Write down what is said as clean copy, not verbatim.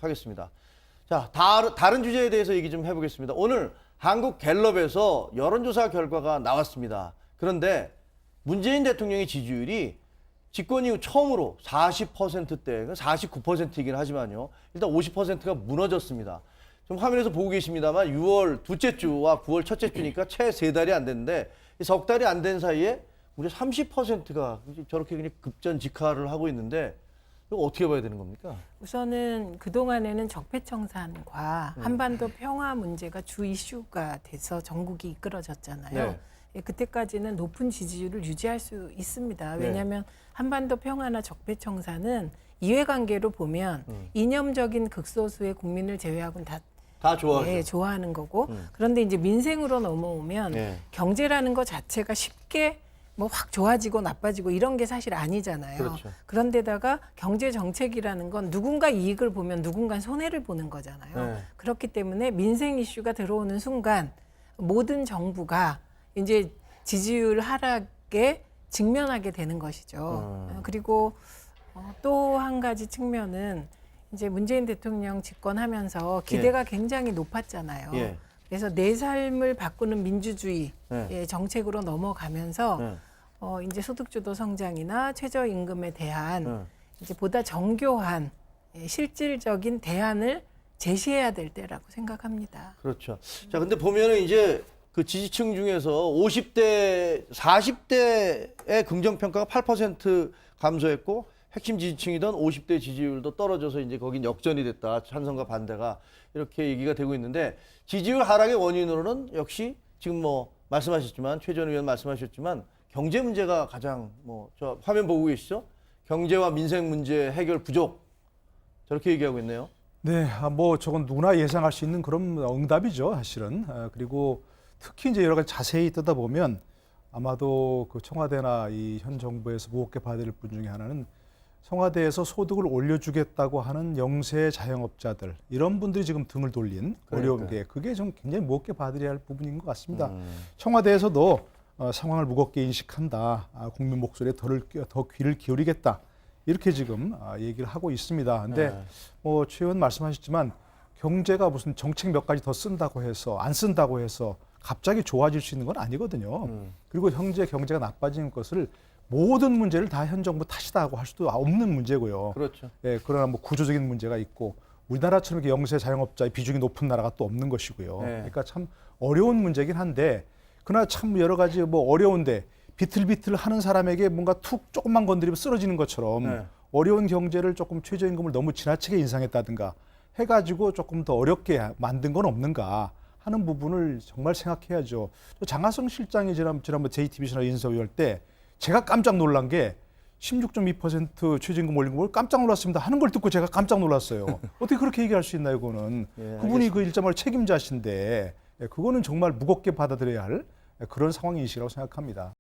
하겠습니다. 자, 다른 주제에 대해서 얘기 좀 해보겠습니다. 오늘 한국갤럽에서 여론조사 결과가 나왔습니다. 그런데 문재인 대통령의 지지율이 집권 이후 처음으로 40%대, 49%이긴 하지만요. 일단 50%가 무너졌습니다. 좀 화면에서 보고 계십니다만 6월 둘째 주와 9월 첫째 주니까 채 3달이 안 됐는데 석 달이 안 된 사이에 무려 30%가 저렇게 그냥 급전직하를 하고 있는데 이거 어떻게 봐야 되는 겁니까? 우선은 그동안에는 적폐청산과 한반도 평화 문제가 주 이슈가 돼서 전국이 이끌어졌잖아요. 네. 예, 그때까지는 높은 지지율을 유지할 수 있습니다. 네. 왜냐하면 한반도 평화나 적폐청산은 이해관계로 보면 이념적인 극소수의 국민을 제외하고는 다 좋아하죠. 예, 좋아하는 거고 그런데 이제 민생으로 넘어오면 네. 경제라는 것 자체가 쉽게 뭐 확 좋아지고 나빠지고 이런 게 사실 아니잖아요. 그렇죠. 그런데다가 경제 정책이라는 건 누군가 이익을 보면 누군가 손해를 보는 거잖아요. 네. 그렇기 때문에 민생 이슈가 들어오는 순간 모든 정부가 이제 지지율 하락에 직면하게 되는 것이죠. 그리고 또 한 가지 측면은 이제 문재인 대통령 집권하면서 기대가 굉장히 높았잖아요. 예. 그래서 내 삶을 바꾸는 민주주의 네. 정책으로 넘어가면서 네. 이제 소득주도 성장이나 최저임금에 대한 네. 이제 보다 정교한 실질적인 대안을 제시해야 될 때라고 생각합니다. 그렇죠. 자, 근데 보면은 이제 그 지지층 중에서 50대, 40대의 긍정평가가 8% 감소했고 핵심 지지층이던 50대 지지율도 떨어져서 이제 거긴 역전이 됐다. 찬성과 반대가 이렇게 얘기가 되고 있는데 지지율 하락의 원인으로는 역시 지금 뭐 말씀하셨지만 최 전 의원 말씀하셨지만 경제 문제가 가장 저 화면 보고 계시죠? 경제와 민생 문제 해결 부족 저렇게 얘기하고 있네요. 네, 뭐 저건 누구나 예상할 수 있는 그런 응답이죠, 사실은. 그리고 특히 이제 여러 가지 자세히 뜯어보면 아마도 그 청와대나 이 현 정부에서 무겁게 봐야 될 분 중에 하나는 청와대에서 소득을 올려주겠다고 하는 영세 자영업자들 이런 분들이 지금 등을 돌린 어려운 게 그게 좀 굉장히 무겁게 봐드려야 할 부분인 것 같습니다. 청와대에서도 상황을 무겁게 인식한다. 국민 목소리에 더 귀를 기울이겠다. 이렇게 지금 얘기를 하고 있습니다. 근데 뭐 최 의원 말씀하셨지만 경제가 무슨 정책 몇 가지 더 쓴다고 해서 안 쓴다고 해서 갑자기 좋아질 수 있는 건 아니거든요. 그리고 현재 경제가 나빠지는 것을 모든 문제를 다 현 정부 탓이다고 할 수도 없는 문제고요. 그렇죠. 예, 그러나 뭐 구조적인 문제가 있고 우리나라처럼 이렇게 영세 자영업자의 비중이 높은 나라가 또 없는 것이고요. 네. 그러니까 참 어려운 문제긴 한데 그러나 참 여러 가지 뭐 어려운데 비틀비틀 하는 사람에게 뭔가 툭 조금만 건드리면 쓰러지는 것처럼 네. 어려운 경제를 조금 최저임금을 너무 지나치게 인상했다든가 해가지고 조금 더 어렵게 만든 건 없는가 하는 부분을 정말 생각해야죠. 또 장하성 실장이 지난번 JTBC나 인터뷰할 때 제가 깜짝 놀란 게 16.2% 최저임금 올린 걸 깜짝 놀랐습니다 하는 걸 듣고 제가 깜짝 놀랐어요. 어떻게 그렇게 얘기할 수 있나요, 그거는. 예, 그분이 그 일자말 책임자신데 그거는 정말 무겁게 받아들여야 할 그런 상황인식이라고 생각합니다.